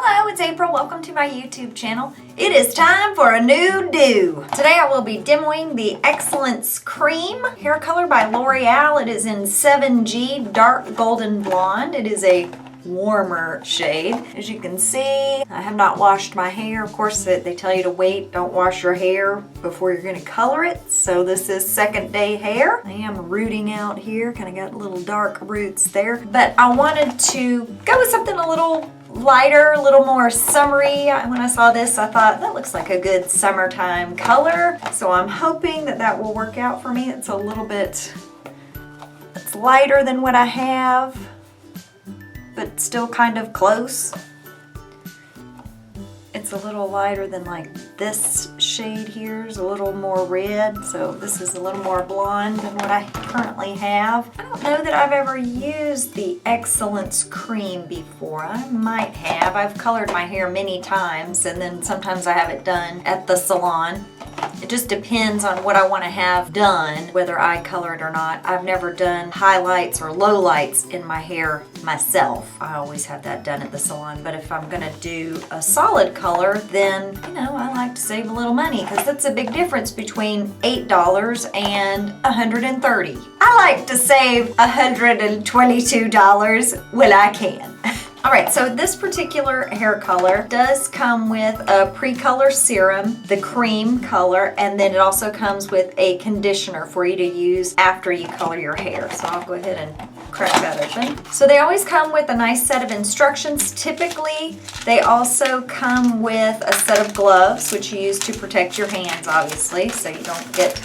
Hello, it's April. Welcome to my YouTube channel. It is time for a new do. Today I will be demoing the Excellence Cream hair color by L'Oreal. It is in 7G Dark Golden Blonde. It is a warmer shade. As you can see, I have not washed my hair. Of course, they tell you to wait, don't wash your hair before you're going to color it. So this is second day hair. I am rooting out here, kind of got little dark roots there. But I wanted to go with something a little lighter, a little more summery. When I saw this, I thought that looks like a good summertime color. So I'm hoping that that will work out for me. It's a little bit, it's lighter than what I have, but still kind of close. It's a little lighter than like this shade here is a little more red, so this is a little more blonde than what I currently have. I don't know that I've ever used the Excellence Cream before. I might have. I've colored my hair many times, and then sometimes I have it done at the salon. It just depends on what I want to have done, whether I color it or not. I've never done highlights or lowlights in my hair myself. I always have that done at the salon, but if I'm gonna do a solid color, then, you know, I like to save a little money because that's a big difference between $8 and $130. I like to save $122 when I can. All right, so this particular hair color does come with a pre-color serum, the cream color, and then it also comes with a conditioner for you to use after you color your hair. So I'll go ahead and crack that open. So they always come with a nice set of instructions. Typically, they also come with a set of gloves, which you use to protect your hands, obviously, so you don't get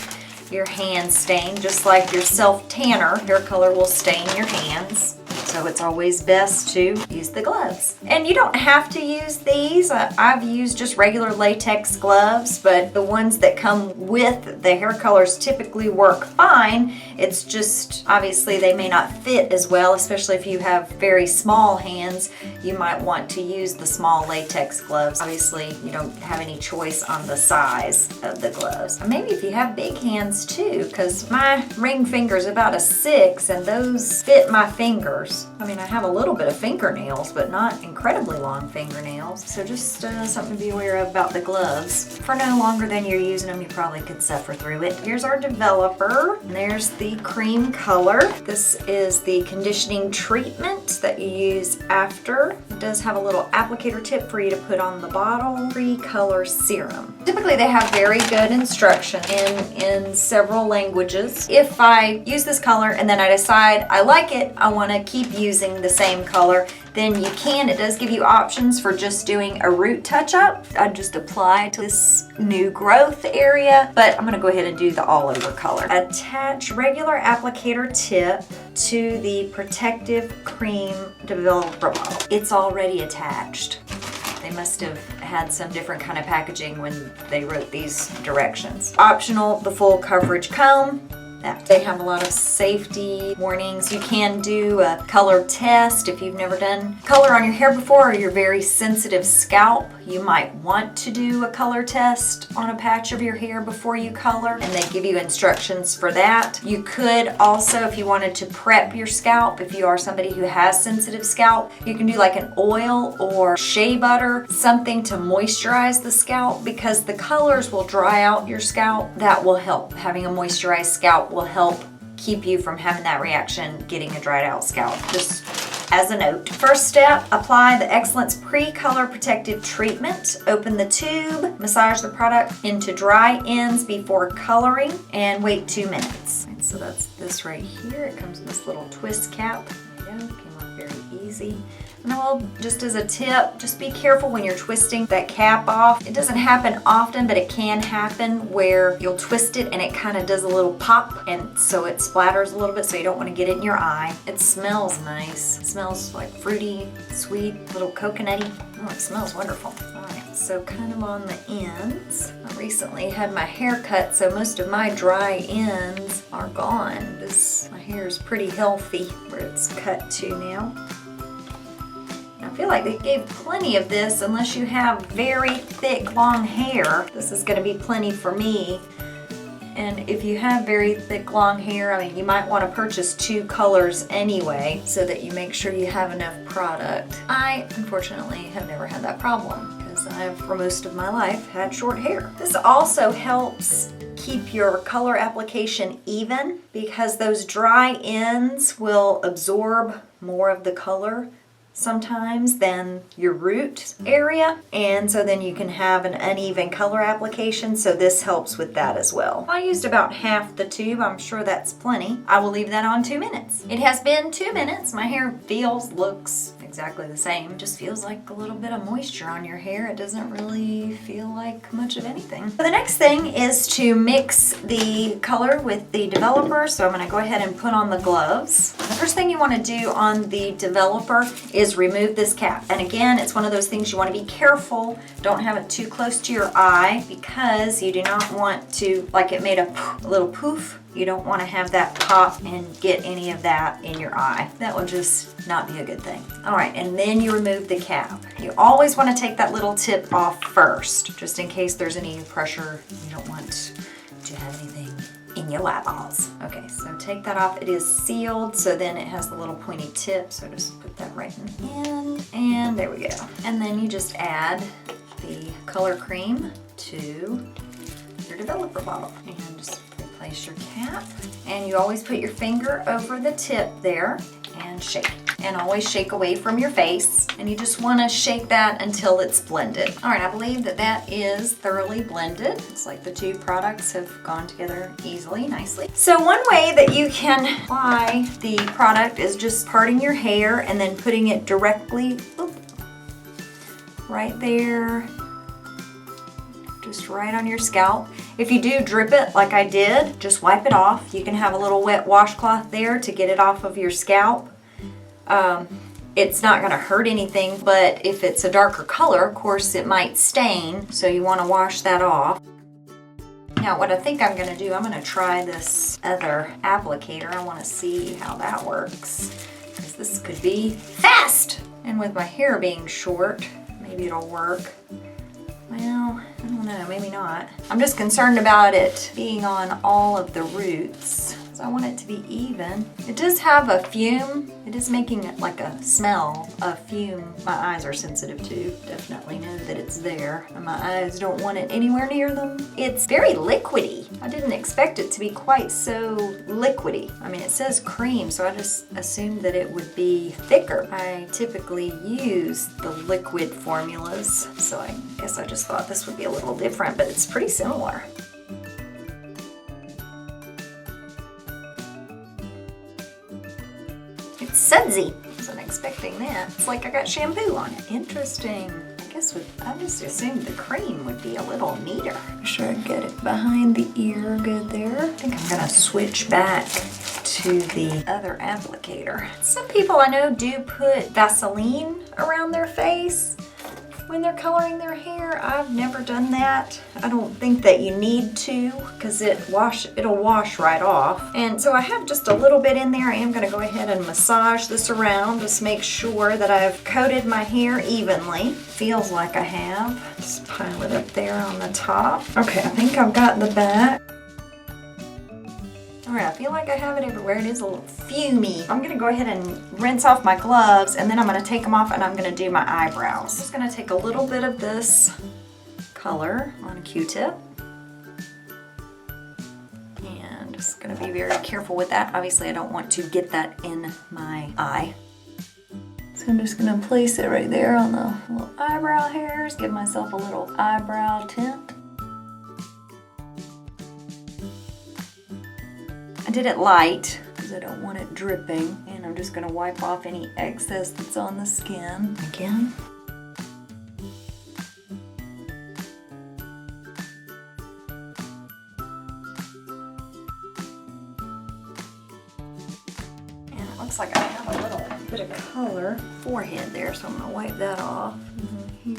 your hands stained. Just like your self-tanner, hair color will stain your hands. So it's always best to use the gloves. And you don't have to use these. I've used just regular latex gloves, but the ones that come with the hair colors typically work fine. It's just, obviously they may not fit as well, especially if you have very small hands. You might want to use the small latex gloves. Obviously, you don't have any choice on the size of the gloves. Or maybe if you have big hands too, because my ring finger is about a 6 and those fit my fingers. I mean, I have a little bit of fingernails, but not incredibly long fingernails. So just something to be aware of about the gloves. For no longer than you're using them, you probably could suffer through it. Here's our developer. And there's the cream color. This is the conditioning treatment that you use after. It does have a little applicator tip for you to put on the bottle. Pre-color serum. Typically, they have very good instruction in several languages. If I use this color and then I decide I like it, I want to keep using the same color, then you can. It does give you options for just doing a root touch-up. I just apply to this new growth area, but I'm gonna go ahead and do the all-over color. Attach regular applicator tip to the protective cream developer bottle. It's already attached. They must have had some different kind of packaging when they wrote these directions. Optional, the full coverage comb. They have a lot of safety warnings. You can do a color test if you've never done color on your hair before or you're very sensitive scalp. You might want to do a color test on a patch of your hair before you color, and they give you instructions for that. You could also, if you wanted to prep your scalp, if you are somebody who has sensitive scalp, you can do like an oil or shea butter, something to moisturize the scalp, because the colors will dry out your scalp. That will help. Having a moisturized scalp will help keep you from having that reaction, getting a dried out scalp. Just as a note. First step, apply the Excellence Pre-Color Protective Treatment. Open the tube, massage the product into dry ends before coloring, and wait 2 minutes. And so that's this right here. It comes in this little twist cap. There you go, came off very easy. And I will, just as a tip, just be careful when you're twisting that cap off. It doesn't happen often, but it can happen where you'll twist it and it kind of does a little pop, and so it splatters a little bit, so you don't want to get it in your eye. It smells nice. It smells like fruity, sweet, a little coconutty. Oh, it smells wonderful. All right, so kind of on the ends. I recently had my hair cut, so most of my dry ends are gone. My hair is pretty healthy where it's cut to now. I feel like they gave plenty of this unless you have very thick, long hair. This is going to be plenty for me. And if you have very thick, long hair, I mean, you might want to purchase 2 colors anyway so that you make sure you have enough product. I, unfortunately, have never had that problem because I've, for most of my life, had short hair. This also helps keep your color application even because those dry ends will absorb more of the color sometimes than your root area, and so then you can have an uneven color application, so this helps with that as well. I used about half the tube. I'm sure that's plenty. I will leave that on 2 minutes. It has been 2 minutes. My hair looks exactly the same. Just feels like a little bit of moisture on your hair. It doesn't really feel like much of anything. So the next thing is to mix the color with the developer, so I'm going to go ahead and put on the gloves. The first thing you want to do on the developer is remove this cap. And again, it's one of those things you want to be careful. Don't have it too close to your eye because you do not want to, like it made a little poof. You don't want to have that pop and get any of that in your eye. That will just not be a good thing. All right, and then you remove the cap. You always want to take that little tip off first, just in case there's any pressure. You don't want to have anything in your eyeballs. Okay, so take that off. It is sealed, so then it has the little pointy tip, so just put that right in, and there we go. And then you just add the color cream to your developer bottle, and just place your cap, and you always put your finger over the tip there and shake. And always shake away from your face, and you just want to shake that until it's blended. All right, I believe that that is thoroughly blended. It's like the 2 products have gone together easily, nicely. So one way that you can apply the product is just parting your hair and then putting it directly right there, just right on your scalp. If you do drip it like I did, just wipe it off. You can have a little wet washcloth there to get it off of your scalp. It's not going to hurt anything, but if it's a darker color, of course, it might stain, so you want to wash that off. Now, what I think I'm going to do, I'm going to try this other applicator. I want to see how that works, because this could be fast. And with my hair being short, maybe it'll work. Well, I don't know, maybe not. I'm just concerned about it being on all of the roots. So I want it to be even. It does have a fume. It is making it like a smell, a fume my eyes are sensitive to. Definitely know that it's there, and my eyes don't want it anywhere near them. It's very liquidy. I didn't expect it to be quite so liquidy. I mean, it says cream, so I just assumed that it would be thicker. I typically use the liquid formulas, so I guess I just thought this would be a little different, but it's pretty similar. It's sudsy. I wasn't expecting that. It's like I got shampoo on it. Interesting. I just assumed the cream would be a little neater. Make sure I get it behind the ear good there. I think I'm gonna switch back to the other applicator. Some people I know do put Vaseline around their face when they're coloring their hair. I've never done that. I don't think that you need to, because it'll wash right off. And so I have just a little bit in there. I am going to go ahead and massage this around, just make sure that I've coated my hair evenly. Feels like I have. Just pile it up there on the top. Okay, I think I've got the back. Alright, I feel like I have it everywhere. It is a little fumey. I'm going to go ahead and rinse off my gloves, and then I'm going to take them off and I'm going to do my eyebrows. I'm just going to take a little bit of this color on a Q-tip. And just going to be very careful with that. Obviously, I don't want to get that in my eye. So I'm just going to place it right there on the little eyebrow hairs, give myself a little eyebrow tint. I did it light because I don't want it dripping, and I'm just going to wipe off any excess that's on the skin again. And it looks like I have a little bit of color forehead there, so I'm going to wipe that off here.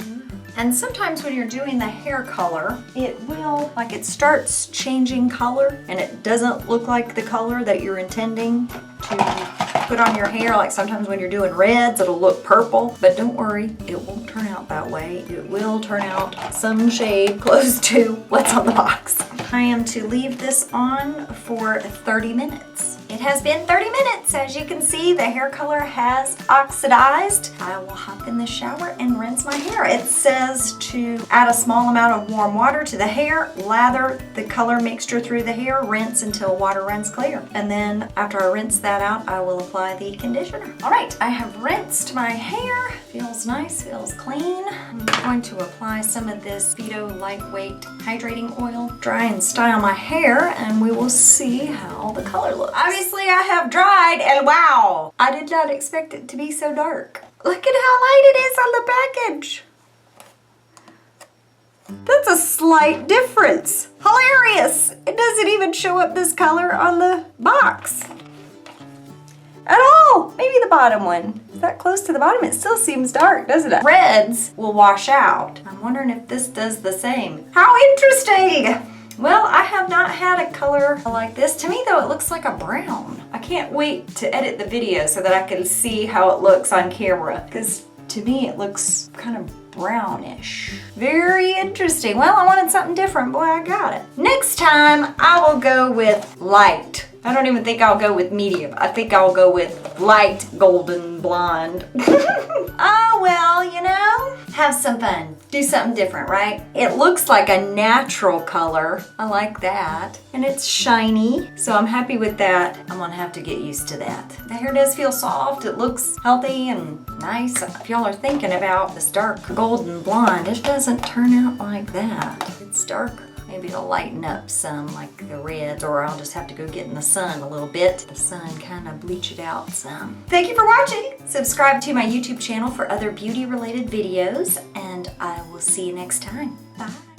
And sometimes when you're doing the hair color, it will, like it starts changing color and it doesn't look like the color that you're intending to put on your hair. Like sometimes when you're doing reds, it'll look purple, but don't worry, it won't turn out that way. It will turn out some shade close to what's on the box. I am to leave this on for 30 minutes. It has been 30 minutes. As you can see, the hair color has oxidized. I will hop in the shower and rinse my hair. It says to add a small amount of warm water to the hair, lather the color mixture through the hair, rinse until water runs clear. And then after I rinse that out, I will apply the conditioner. All right, I have rinsed my hair. Feels nice, feels clean. I'm going to apply some of this Vito Lightweight Hydrating Oil, dry and style my hair, and we will see how the color looks. Obviously, I have dried, and wow, I did not expect it to be so dark. Look at how light it is on the package. That's a slight difference. Hilarious. It doesn't even show up this color on the box at all. Maybe the bottom one. Is that close to the bottom? It still seems dark, doesn't it? Reds will wash out. I'm wondering if this does the same. How interesting. Well, I have not had a color like this. To me though, it looks like a brown. I can't wait to edit the video so that I can see how it looks on camera, because to me it looks kind of brownish. Very interesting. Well, I wanted something different. Boy, I got it. Next time, I will go with light. I don't even think I'll go with medium. I think I'll go with light golden blonde. Oh, well, you know, have some fun. Do something different, right? It looks like a natural color. I like that. And it's shiny, so I'm happy with that. I'm gonna have to get used to that. The hair does feel soft. It looks healthy and nice. If y'all are thinking about this dark golden blonde, it doesn't turn out like that. It's darker. Maybe it'll lighten up some like the reds, or I'll just have to go get in the sun a little bit. The sun kind of bleach it out some. Thank you for watching. Subscribe to my YouTube channel for other beauty related videos, and I will see you next time. Bye.